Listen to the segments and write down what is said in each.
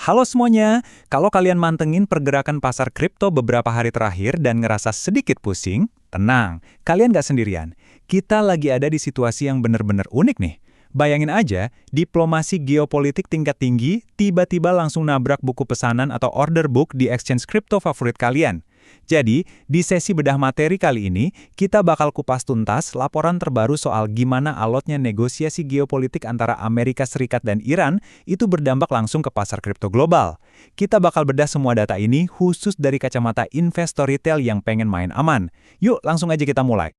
Halo semuanya, kalau kalian mantengin pergerakan pasar kripto beberapa hari terakhir dan ngerasa sedikit pusing, tenang, kalian nggak sendirian. Kita lagi ada di situasi yang bener-bener unik nih. Bayangin aja, diplomasi geopolitik tingkat tinggi tiba-tiba langsung nabrak buku pesanan atau order book di exchange kripto favorit kalian. Jadi, di sesi bedah materi kali ini, kita bakal kupas tuntas laporan terbaru soal gimana alotnya negosiasi geopolitik antara Amerika Serikat dan Iran itu berdampak langsung ke pasar kripto global. Kita bakal bedah semua data ini khusus dari kacamata investor retail yang pengen main aman. Yuk, langsung aja kita mulai.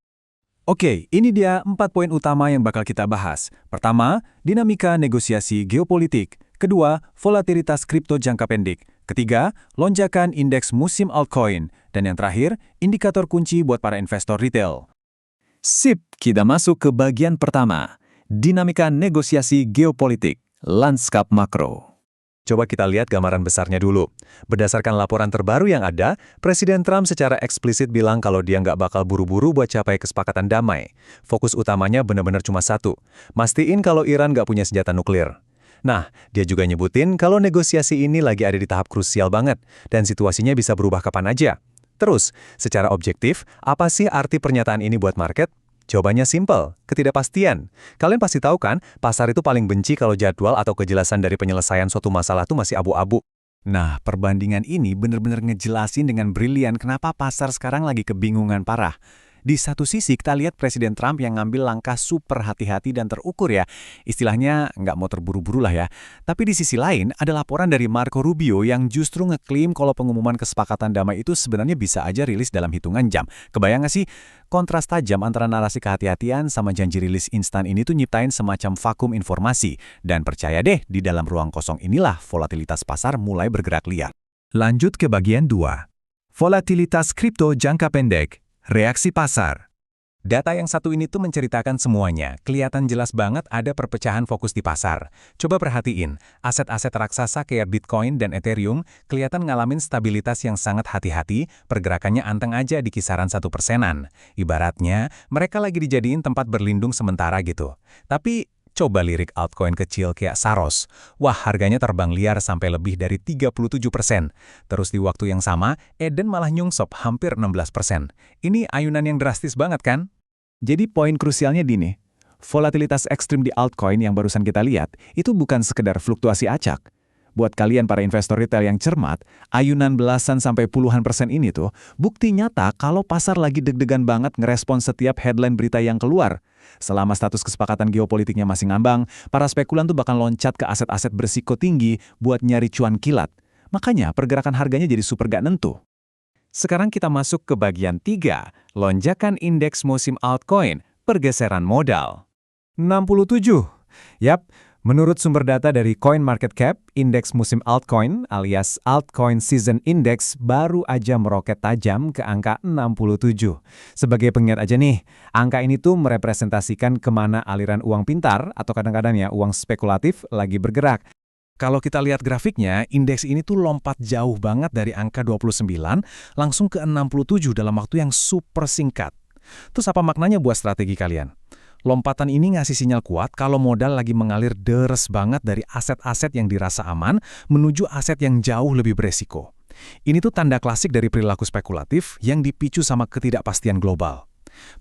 Oke, ini dia 4 poin utama yang bakal kita bahas. Pertama, dinamika negosiasi geopolitik. Kedua, volatilitas kripto jangka pendek. Ketiga, lonjakan indeks musim altcoin. Dan yang terakhir, indikator kunci buat para investor retail. Sip, kita masuk ke bagian pertama. Dinamika negosiasi geopolitik, lanskap makro. Coba kita lihat gambaran besarnya dulu. Berdasarkan laporan terbaru yang ada, Presiden Trump secara eksplisit bilang kalau dia nggak bakal buru-buru buat capai kesepakatan damai. Fokus utamanya benar-benar cuma satu, mastiin kalau Iran nggak punya senjata nuklir. Nah, dia juga nyebutin kalau negosiasi ini lagi ada di tahap krusial banget, dan situasinya bisa berubah kapan aja. Terus, secara objektif, apa sih arti pernyataan ini buat market? Jawabannya simpel, ketidakpastian. Kalian pasti tahu kan, pasar itu paling benci kalau jadwal atau kejelasan dari penyelesaian suatu masalah itu masih abu-abu. Nah, perbandingan ini benar-benar ngejelasin dengan brilian kenapa pasar sekarang lagi kebingungan parah. Di satu sisi kita lihat Presiden Trump yang ngambil langkah super hati-hati dan terukur ya. Istilahnya nggak mau terburu-buru lah ya. Tapi di sisi lain ada laporan dari Marco Rubio yang justru ngeklaim kalau pengumuman kesepakatan damai itu sebenarnya bisa aja rilis dalam hitungan jam. Kebayang nggak sih? Kontras tajam antara narasi kehati-hatian sama janji rilis instan ini tuh nyiptain semacam vakum informasi. Dan percaya deh, di dalam ruang kosong inilah volatilitas pasar mulai bergerak liar. Lanjut ke bagian 2. Volatilitas kripto jangka pendek. Reaksi pasar. Data yang satu ini tuh menceritakan semuanya. Kelihatan jelas banget ada perpecahan fokus di pasar. Coba perhatiin, aset-aset raksasa kayak Bitcoin dan Ethereum kelihatan ngalamin stabilitas yang sangat hati-hati, pergerakannya anteng aja di kisaran 1%-an. Ibaratnya, mereka lagi dijadiin tempat berlindung sementara gitu. Tapi, coba lirik altcoin kecil kayak Saros. Wah, harganya terbang liar sampai lebih dari 37%. Terus di waktu yang sama, Eden malah nyungsop hampir 16%. Ini ayunan yang drastis banget kan? Jadi poin krusialnya gini, volatilitas ekstrim di altcoin yang barusan kita lihat, itu bukan sekedar fluktuasi acak. Buat kalian para investor retail yang cermat, ayunan belasan sampai puluhan persen ini tuh bukti nyata kalau pasar lagi deg-degan banget ngerespon setiap headline berita yang keluar. Selama status kesepakatan geopolitiknya masih ngambang, para spekulan tuh bakal loncat ke aset-aset berisiko tinggi buat nyari cuan kilat. Makanya pergerakan harganya jadi super gak nentu. Sekarang kita masuk ke bagian 3, lonjakan indeks musim altcoin, pergeseran modal. 67. Yap, menurut sumber data dari CoinMarketCap, indeks musim altcoin alias Altcoin Season Index baru aja meroket tajam ke angka 67. Sebagai pengingat aja nih, angka ini tuh merepresentasikan kemana aliran uang pintar atau kadang-kadang ya uang spekulatif lagi bergerak. Kalau kita lihat grafiknya, indeks ini tuh lompat jauh banget dari angka 29 langsung ke 67 dalam waktu yang super singkat. Terus apa maknanya buat strategi kalian? Lompatan ini ngasih sinyal kuat kalau modal lagi mengalir deres banget dari aset-aset yang dirasa aman menuju aset yang jauh lebih beresiko. Ini tuh tanda klasik dari perilaku spekulatif yang dipicu sama ketidakpastian global.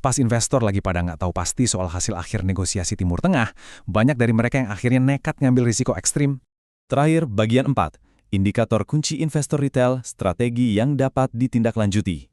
Pas investor lagi pada nggak tahu pasti soal hasil akhir negosiasi Timur Tengah, banyak dari mereka yang akhirnya nekat ngambil risiko ekstrim. Terakhir, bagian 4. Indikator kunci investor retail, strategi yang dapat ditindaklanjuti.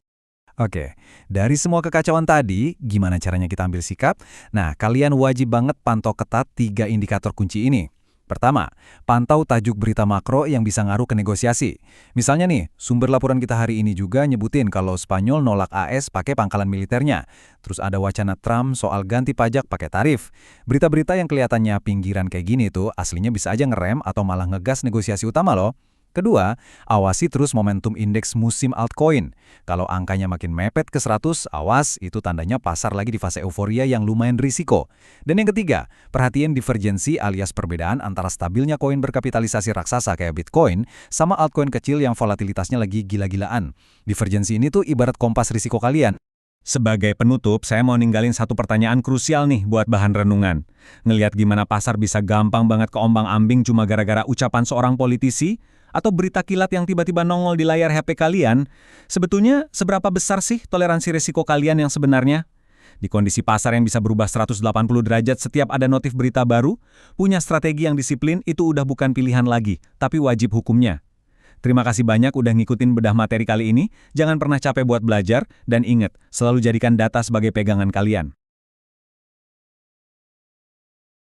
Oke, dari semua kekacauan tadi, gimana caranya kita ambil sikap? Nah, kalian wajib banget pantau ketat 3 indikator kunci ini. Pertama, pantau tajuk berita makro yang bisa ngaruh ke negosiasi. Misalnya nih, sumber laporan kita hari ini juga nyebutin kalau Spanyol nolak AS pakai pangkalan militernya. Terus ada wacana Trump soal ganti pajak pakai tarif. Berita-berita yang kelihatannya pinggiran kayak gini tuh aslinya bisa aja ngerem atau malah ngegas negosiasi utama loh. Kedua, awasi terus momentum indeks musim altcoin. Kalau angkanya makin mepet ke 100, awas, itu tandanya pasar lagi di fase euforia yang lumayan risiko. Dan yang ketiga, perhatian divergensi alias perbedaan antara stabilnya koin berkapitalisasi raksasa kayak Bitcoin sama altcoin kecil yang volatilitasnya lagi gila-gilaan. Divergensi ini tuh ibarat kompas risiko kalian. Sebagai penutup, saya mau ninggalin satu pertanyaan krusial nih buat bahan renungan. Ngelihat gimana pasar bisa gampang banget keombang-ambing cuma gara-gara ucapan seorang politisi? atau berita kilat yang tiba-tiba nongol di layar HP kalian, sebetulnya seberapa besar sih toleransi risiko kalian yang sebenarnya? Di kondisi pasar yang bisa berubah 180 derajat setiap ada notif berita baru, punya strategi yang disiplin itu udah bukan pilihan lagi, tapi wajib hukumnya. Terima kasih banyak udah ngikutin bedah materi kali ini, jangan pernah capek buat belajar, dan ingat, selalu jadikan data sebagai pegangan kalian.